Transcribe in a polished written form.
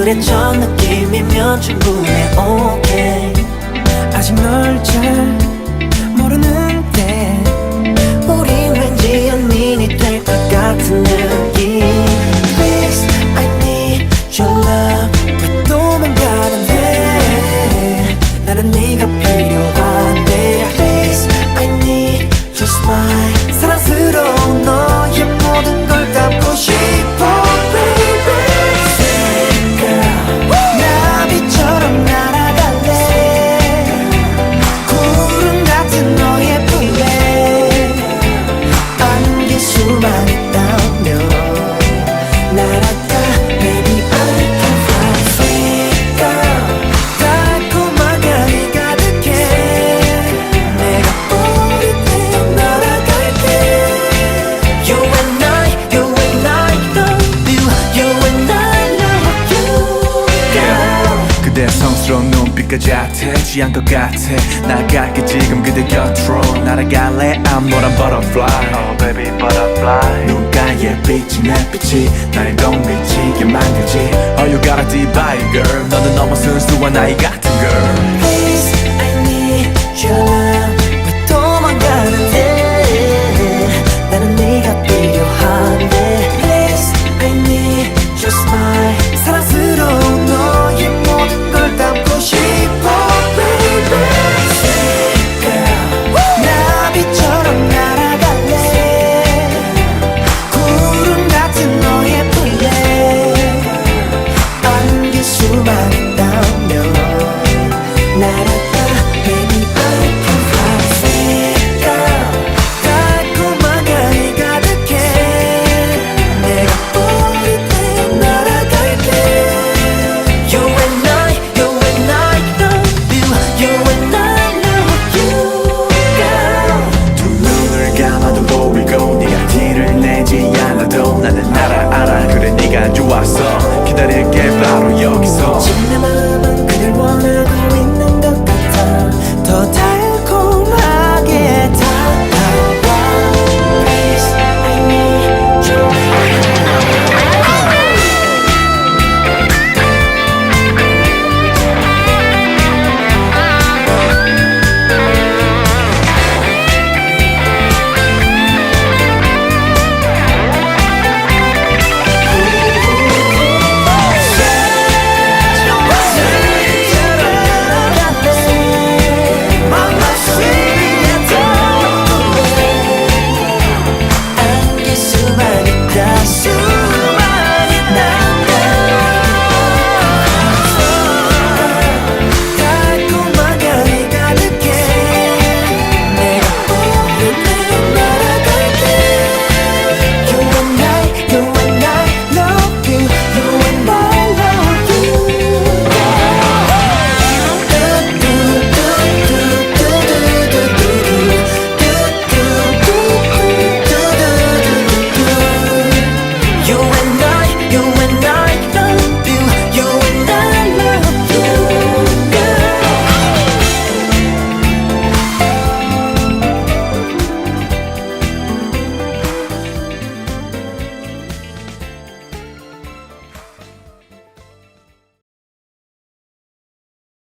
그래 저 느낌이면 충분해 okay. 아직 널 잘 모르는데 우린 왠지 연인이 될 것 같은 느낌. Please I need your love. 왜 도망가는데 나는 네가 필요한데 Please I need your smile. 사랑스러운 너의 모든 걸 담고 싶어 baby. Sweet girl. 나비처럼 날아갈래. 구름 같은 너의 품에 안길 수만 있다면 날아가 baby I can fly. Sweet girl. 달콤한 향이 가득해. 내가 우리 때 날아갈게. You and I love you. You and I love you girl. 그대 성스러운 눈빛까지 아태지 않을 것 같아. 나갈게 지금 그대 곁으로 날아갈래. I'm not a butterfly. Oh baby butterfly. 눈가에 비친 햇빛이 나를 더 미치게 만들지. Oh you got a divine girl. 너는 너무 순수한 아이 같은 girl. Please I need your love. 왜 도망가는데 나는 네가 필요한데 Please I need your smile. 사랑스러운 너의 모든 걸 담고 싶어 baby. Sweet girl. 나비처럼 날아갈래. 구름 같은 너의 품에 안길 수만 있다면 날아가 baby I can fly. Sweet girl. 달콤한 향이 가득해. 내가 우리 때 날아갈게. You and I love you. You and I love you girl. 두 눈을 감아도 보이고 네가 티를 내지 않아도 나는 알아 그래 네가 좋았어. 기다릴게 바로 여기서. 지금 내 마음은